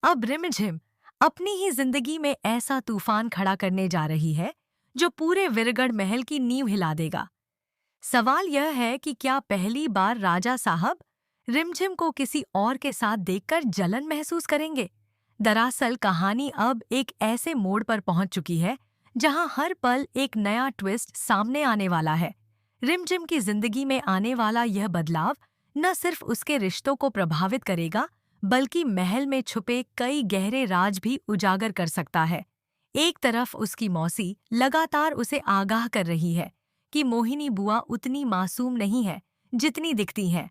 अब रिमझिम अपनी ही जिंदगी में ऐसा तूफान खड़ा करने जा रही है जो पूरे विरगढ़ महल की नींव हिला देगा। सवाल यह है कि क्या पहली बार राजा साहब रिमझिम को किसी और के साथ देखकर जलन महसूस करेंगे। दरअसल कहानी अब एक ऐसे मोड़ पर पहुंच चुकी है जहां हर पल एक नया ट्विस्ट सामने आने वाला है। रिमझिम की जिंदगी में आने वाला यह बदलाव न सिर्फ उसके रिश्तों को प्रभावित करेगा बल्कि महल में छुपे कई गहरे राज भी उजागर कर सकता है। एक तरफ उसकी मौसी लगातार उसे आगाह कर रही है कि मोहिनी बुआ उतनी मासूम नहीं है जितनी दिखती है,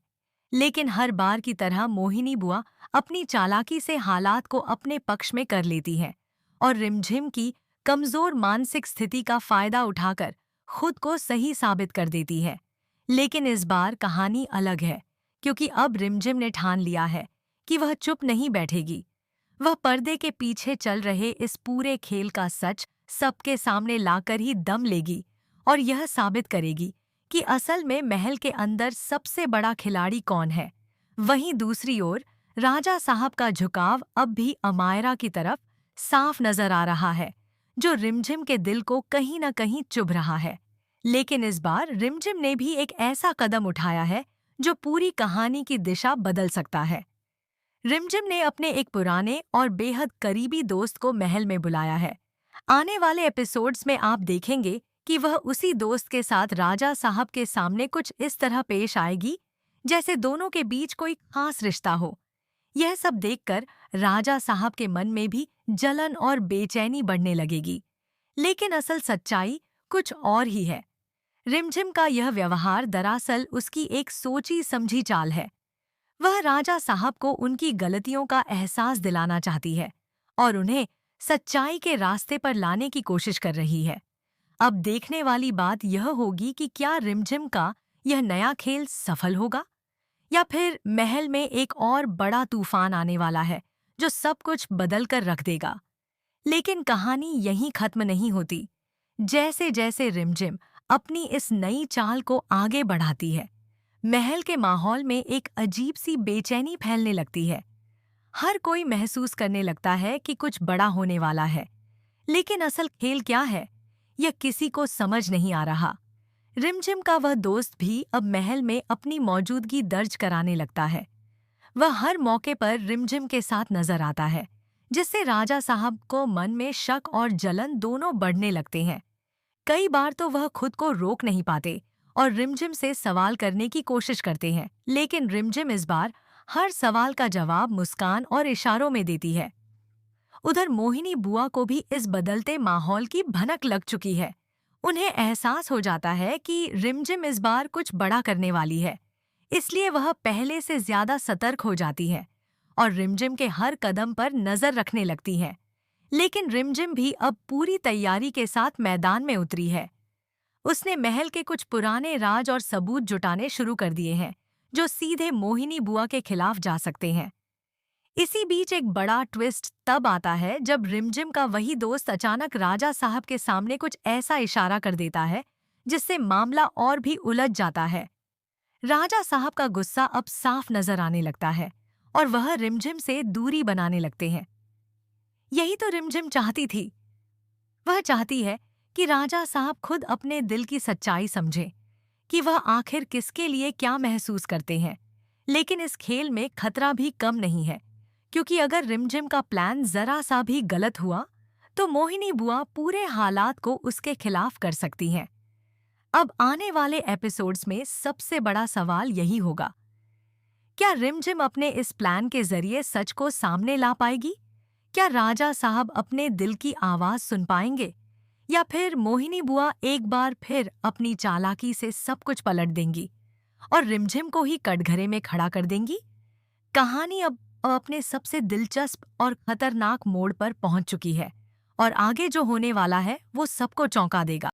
लेकिन हर बार की तरह मोहिनी बुआ अपनी चालाकी से हालात को अपने पक्ष में कर लेती है और रिमझिम की कमजोर मानसिक स्थिति का फायदा उठाकर खुद को सही साबित कर देती है। लेकिन इस बार कहानी अलग है, क्योंकि अब रिमझिम ने ठान लिया है कि वह चुप नहीं बैठेगी। वह पर्दे के पीछे चल रहे इस पूरे खेल का सच सबके सामने लाकर ही दम लेगी और यह साबित करेगी कि असल में महल के अंदर सबसे बड़ा खिलाड़ी कौन है। वहीं दूसरी ओर राजा साहब का झुकाव अब भी अमायरा की तरफ साफ नजर आ रहा है, जो रिमझिम के दिल को कहीं न कहीं चुभ रहा है। लेकिन इस बार रिमझिम ने भी एक ऐसा कदम उठाया है जो पूरी कहानी की दिशा बदल सकता है। रिमझिम ने अपने एक पुराने और बेहद करीबी दोस्त को महल में बुलाया है। आने वाले एपिसोड्स में आप देखेंगे कि वह उसी दोस्त के साथ राजा साहब के सामने कुछ इस तरह पेश आएगी जैसे दोनों के बीच कोई खास रिश्ता हो। यह सब देखकर राजा साहब के मन में भी जलन और बेचैनी बढ़ने लगेगी। लेकिन असल सच्चाई कुछ और ही है। रिमझिम का यह व्यवहार दरअसल उसकी एक सोची समझी चाल है। वह राजा साहब को उनकी गलतियों का एहसास दिलाना चाहती है और उन्हें सच्चाई के रास्ते पर लाने की कोशिश कर रही है। अब देखने वाली बात यह होगी कि क्या रिमझिम का यह नया खेल सफल होगा या फिर महल में एक और बड़ा तूफान आने वाला है जो सब कुछ बदल कर रख देगा। लेकिन कहानी यहीं खत्म नहीं होती। जैसे जैसे रिमझिम अपनी इस नई चाल को आगे बढ़ाती है, महल के माहौल में एक अजीब सी बेचैनी फैलने लगती है। हर कोई महसूस करने लगता है कि कुछ बड़ा होने वाला है, लेकिन असल खेल क्या है यह किसी को समझ नहीं आ रहा। रिमझिम का वह दोस्त भी अब महल में अपनी मौजूदगी दर्ज कराने लगता है। वह हर मौके पर रिमझिम के साथ नजर आता है, जिससे राजा साहब को मन में शक और जलन दोनों बढ़ने लगते हैं। कई बार तो वह खुद को रोक नहीं पाते और रिमझिम से सवाल करने की कोशिश करते हैं, लेकिन रिमझिम इस बार हर सवाल का जवाब मुस्कान और इशारों में देती है। उधर मोहिनी बुआ को भी इस बदलते माहौल की भनक लग चुकी है। उन्हें एहसास हो जाता है कि रिमझिम इस बार कुछ बड़ा करने वाली है, इसलिए वह पहले से ज्यादा सतर्क हो जाती है और रिमझिम के हर कदम पर नजर रखने लगती है। लेकिन रिमझिम भी अब पूरी तैयारी के साथ मैदान में उतरी है। उसने महल के कुछ पुराने राज और सबूत जुटाने शुरू कर दिए हैं जो सीधे मोहिनी बुआ के खिलाफ जा सकते हैं। इसी बीच एक बड़ा ट्विस्ट तब आता है जब रिमझिम का वही दोस्त अचानक राजा साहब के सामने कुछ ऐसा इशारा कर देता है जिससे मामला और भी उलझ जाता है। राजा साहब का गुस्सा अब साफ नजर आने लगता है और वह रिमझिम से दूरी बनाने लगते हैं। यही तो रिमझिम चाहती थी। वह चाहती है कि राजा साहब खुद अपने दिल की सच्चाई समझें कि वह आखिर किसके लिए क्या महसूस करते हैं। लेकिन इस खेल में खतरा भी कम नहीं है, क्योंकि अगर रिमझिम का प्लान जरा सा भी गलत हुआ तो मोहिनी बुआ पूरे हालात को उसके खिलाफ कर सकती हैं। अब आने वाले एपिसोड्स में सबसे बड़ा सवाल यही होगा, क्या रिमझिम अपने इस प्लान के जरिए सच को सामने ला पाएगी? क्या राजा साहब अपने दिल की आवाज सुन पाएंगे या फिर मोहिनी बुआ एक बार फिर अपनी चालाकी से सब कुछ पलट देंगी और रिमझिम को ही कटघरे में खड़ा कर देंगी? कहानी अब अपने सबसे दिलचस्प और खतरनाक मोड़ पर पहुंच चुकी है और आगे जो होने वाला है वो सबको चौंका देगा।